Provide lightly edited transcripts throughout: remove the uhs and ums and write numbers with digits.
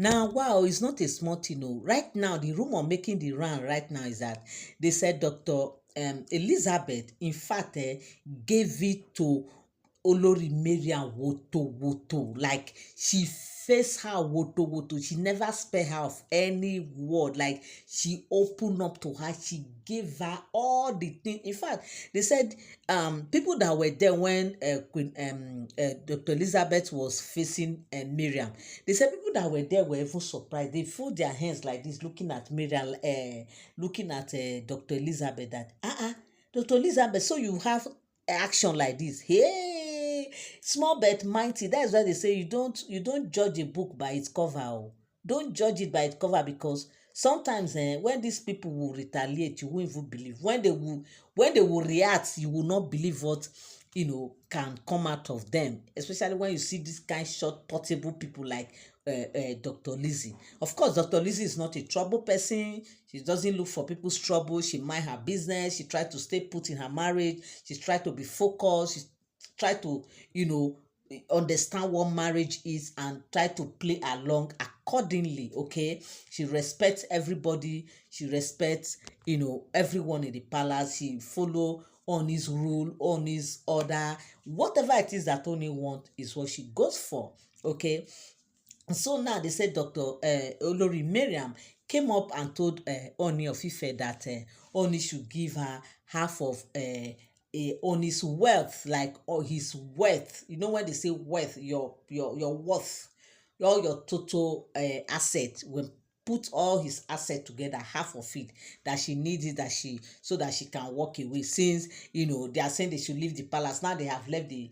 Now, wow, it's not a small thing. No. Right now, the rumor making the round right now is that they said Dr. Elizabeth, in fact, gave it to Olori Mariam woto woto. Like she faced her woto woto. She never spare her of any word. Like she opened up to her. She gave her all the things. In fact, they said people that were there when Queen Dr. Elizabeth was facing Miriam. They said people that were there were even surprised. They fold their hands like this, looking at Miriam, looking at Dr. Elizabeth. That Dr. Elizabeth, so you have action like this. Hey, small but mighty. That's why they say you don't judge a book by its cover. Oh. Don't judge it by its cover, because sometimes when these people will retaliate, you won't even believe. When they will react, you will not believe what can come out of them, especially when you see this kind short portable people like Dr. Lizzy. Of course, Dr. Lizzy is not a trouble person. She doesn't look for people's trouble. She mind her business. She try to stay put in her marriage. She try to be focused. She try to understand what marriage is and try to play along accordingly. Okay, she respects everybody. She respects everyone in the palace. She follow on his rule, on his order. Whatever it is that Oni want is what she goes for. Okay, so now they said Dr. Olori Mariam came up and told Ooni of Ife that Oni should give her half of Oni's wealth, like or his worth. You know when they say worth, your worth, all your total asset. When put all his asset together, half of it that she needs it, that she so that she can walk away, since they are saying they should leave the palace. Now they have left the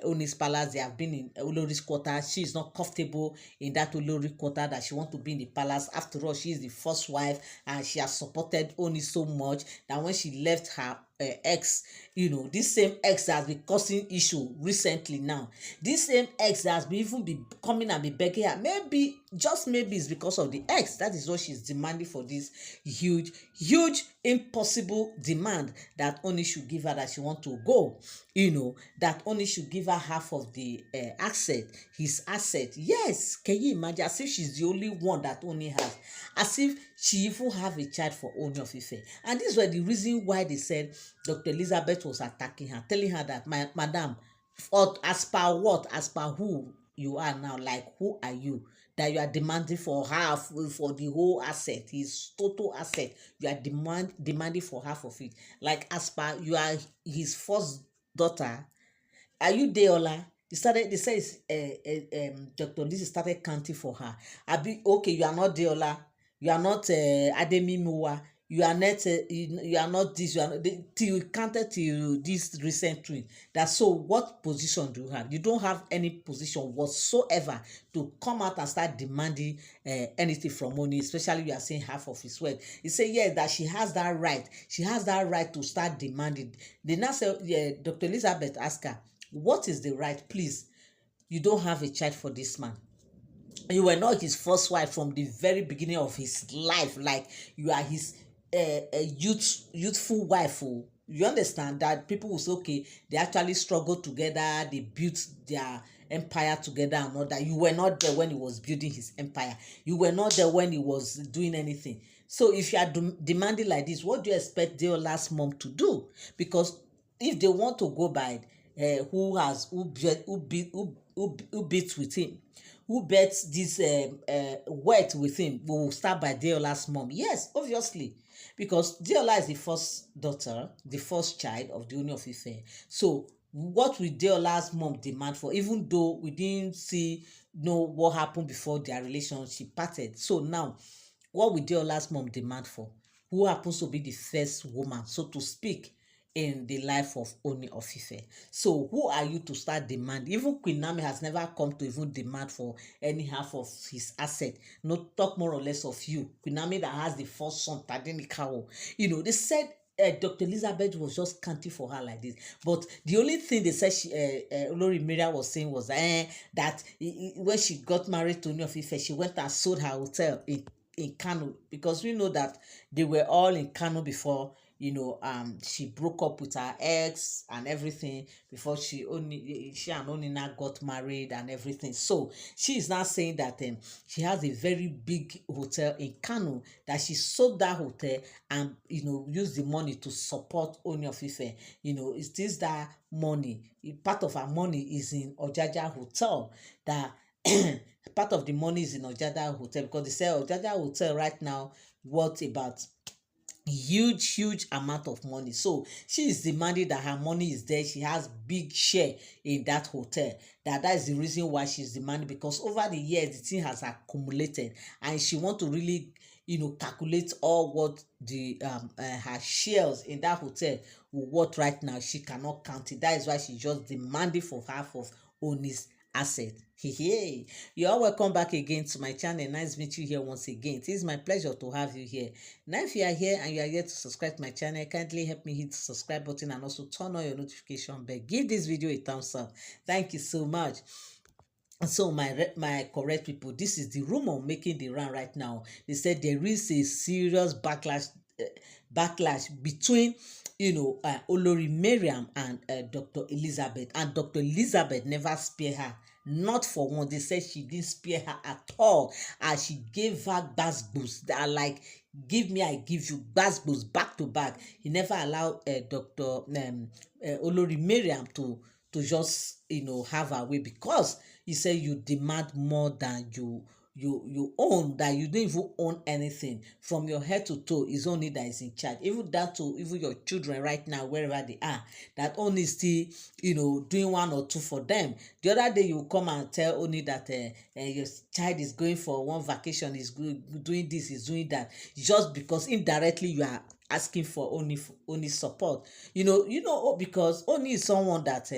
Oni's palace. They have been in Olori's quarter. She is not comfortable in that Olori quarter, that she want to be in the palace. After all, she is the first wife and she has supported Oni so much that when she left her ex, this same ex that has been causing issue recently now, this same ex that has been even be coming and be begging her, maybe just maybe it's because of the ex. That is what she's demanding for this huge impossible demand, that Oni should give her, that she want to go, that Oni should give her half of the asset, his asset. Yes, can you imagine? As if she's the only one that Oni has, as if she even have a child for Ooni of Ife. And this was the reason why they said Dr. Elizabeth was attacking her, telling her that, madam, as per what, as per who you are now, like who are you, that you are demanding for half, for the whole asset, his total asset, you are demanding for half of it, like as per you are his first daughter. Are you Deola? They said Dr. Lizzy started counting for her. Abi, okay, you are not Deola, you are not Ademimuwa, you are not you are not this, you are not, till you counted till this recent twin. That, so what position do you have? You don't have any position whatsoever to come out and start demanding anything from money, especially you are saying half of his wealth. He said yes, that she has that right. She has that right to start demanding. They now say, yeah, Dr. Elizabeth asked her, what is the right? Please, you don't have a child for this man. You were not his first wife from the very beginning of his life. Like, you are his youthful wife. Oh. You understand that people will say, okay, they actually struggled together, they built their empire together and all that. You were not there when he was building his empire. You were not there when he was doing anything. So if you are demanding like this, what do you expect Deola's mom to do? Because if they want to go by who beats with him, who bets this wet with him, we will start by Deola's mom. Yes, obviously, because Deola is the first daughter, the first child of the Ooni of Ife. So what will Deola's mom demand for, even though we didn't know what happened before their relationship parted? So now, what will Deola's mom demand for? Who happens to be the first woman, so to speak, in the life of Ooni of Ife. So who are you to start demanding? Even Queen Naomi has never come to even demand for any half of his asset. Not talk more or less of you. Queen Naomi that has the first son, Tadenikawo. They said Dr. Elizabeth was just counting for her like this. But the only thing they said Olori Mariam was saying was that when she got married to Ooni of Ife, she went and sold her hotel in Kano, because we know that they were all in Kano before she broke up with her ex and everything before she and Onina got married and everything. So she is now saying that she has a very big hotel in Kano, that she sold that hotel and used the money to support Ooni of Ife. It is that money, part of her money is in Ojaja Hotel, that part of the money is in Ojaja Hotel, because they say Ojaja Hotel right now worth about huge amount of money. So she is demanding that her money is there. She has big share in that hotel. That is the reason why she's demanding, because over the years the thing has accumulated, and she want to really calculate all what the her shares in that hotel will worth right now. She cannot count it. That is why she just demanding for half of Ooni's asset. Hey, you are welcome back again to my channel. Nice meet you here once again. It is my pleasure to have you here. Now, if you are here and you are here to subscribe to my channel, kindly help me hit the subscribe button and also turn on your notification bell. Give this video a thumbs up. Thank you so much. So my correct people, this is the rumor making the round right now. They said there is a serious backlash between Olori Mariam and Dr. Elizabeth, and Dr. Elizabeth never spare her, not for one. They said she didn't spare her at all, and she gave her gbasgbos that are like, give me I give you, gbasgbos back to back. He never allowed Dr. Olori Mariam to just have her way, because he said you demand more than you own, that you don't even own anything. From your head to toe is only that is in charge. Even that, to even your children right now, wherever they are, that only still doing one or two for them. The other day you come and tell only that your child is going for one vacation, is doing this, is doing that, just because indirectly you are asking for only support. Because only is someone that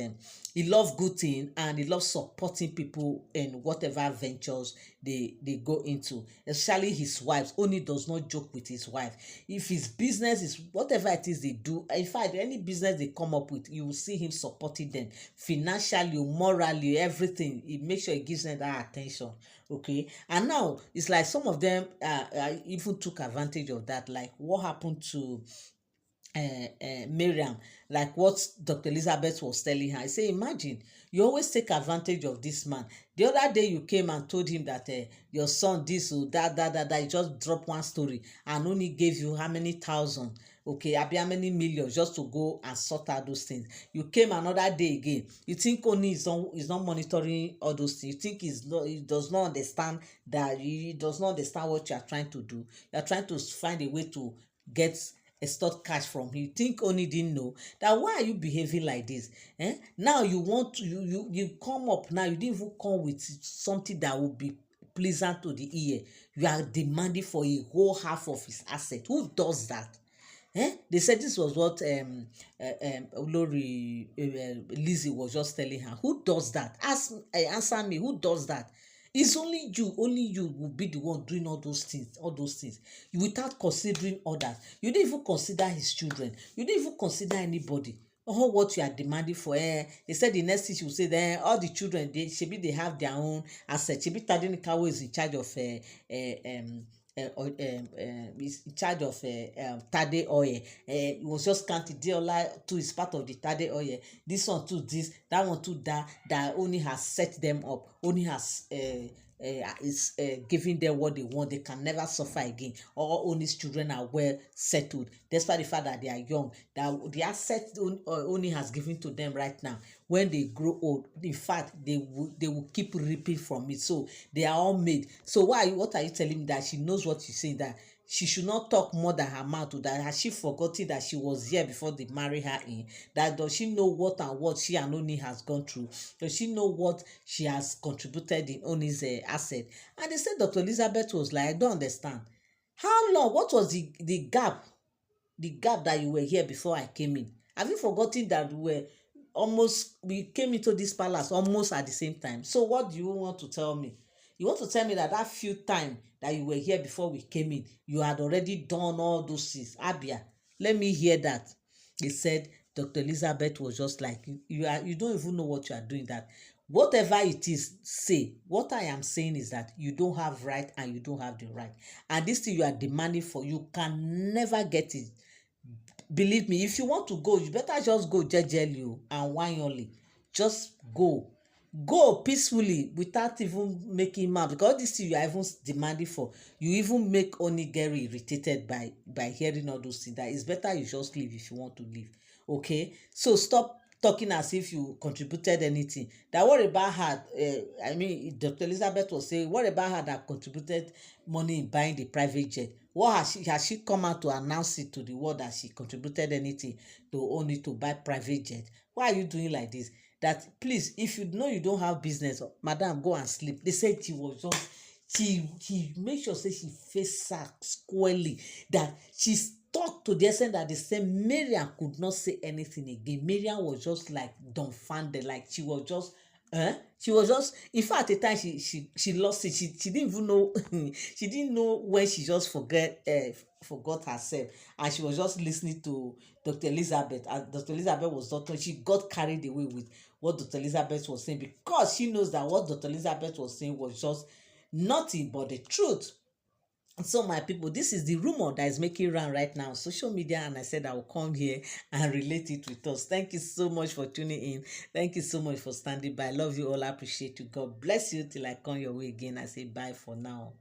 he loves good thing, and he loves supporting people in whatever ventures they go into, especially his wives. Only does not joke with his wife. If his business is whatever it is they do, in fact any business they come up with, you will see him supporting them financially, morally, everything. He makes sure he gives them that attention. Okay, and now it's like some of them even took advantage of that, like what happened to Mariam, like what Dr. Elizabeth was telling her. I say, imagine, you always take advantage of this man. The other day you came and told him that your son this or that, you just drop one story and only gave you how many thousand, okay, abi how many millions, just to go and sort out those things. You came another day again. You think only is not monitoring all those things. You think he does not understand, that he does not understand what you are trying to do. You are trying to find a way to get extort cash from him. You think only didn't know that? Why are you behaving like this? Now you want to you come up now, you didn't even come with something that will be pleasant to the ear. You are demanding for a whole half of his asset. Who does that? They said this was what Olori Lizzy was just telling her. Who does that? Answer me. Who does that? It's only you will be the one doing all those things without considering others. You didn't even consider his children. You didn't even consider anybody. All what you are demanding for. They said the next thing she will say, all the children, they have their own assets. Shebi Tadenikawo is in charge of is in charge of Tade Oye. It was just counting. Deola too is part of the Tade Oye. This one too, this, that one too, that only has set them up. Only has is giving them what they want. They can never suffer again. All Oni's children are well settled, despite the fact that they are young. That the asset Oni has given to them right now, when they grow old, in fact, they will keep reaping from it. So they are all made. So what are you telling me? That she knows what you say, that she should not talk more than her mouth? That has she forgotten that she was here before they marry her in? That does she know what and what she and Oni has gone through? Does she know what she has contributed in Oni's asset? And they said Dr. Elizabeth was like, I don't understand. How long? What was the gap? The gap that you were here before I came in? Have you forgotten that we came into this palace almost at the same time? So what do you want to tell me? You want to tell me that few time that you were here before we came in, you had already done all those things? Abia, let me hear that. They said Dr. Elizabeth was just like, you don't even know what you are doing. That whatever it is, say. What I am saying is that you don't have right and you don't have the right. And this thing you are demanding for, you can never get it. believe me, if you want to go, you better just go jejely o and wanyoli. Just go peacefully without even making mouth, because this thing you are even demanding for, you even make onigeri irritated by hearing all those things. That it's better you just leave if you want to leave. Okay, so stop talking as if you contributed anything. That what about her, I mean, Dr. Elizabeth was saying, what about her that contributed money in buying the private jet? What has she come out to announce it to the world that she contributed anything to only to buy private jet? Why are you doing like this? That please, if you know you don't have business, madam, go and sleep. They said she was just, she make sure say she face her squarely, that she stuck to the extent that they say Mariam could not say anything again. Mariam was just like dumbfounded, like she was just she was just, in fact, at the time she lost it. She didn't even know she didn't know when she just forgot herself, and she was just listening to Dr. Elizabeth, and Dr. Elizabeth was talking. She got carried away with what Dr. Elizabeth was saying, because she knows that what Dr. Elizabeth was saying was just nothing but the truth. So my people, this is the rumor that is making round right now on social media, and I said I will come here and relate it with us. Thank you so much for tuning in. Thank you so much for standing by. I love you all. I appreciate you. God bless you till I come your way again. I say bye for now.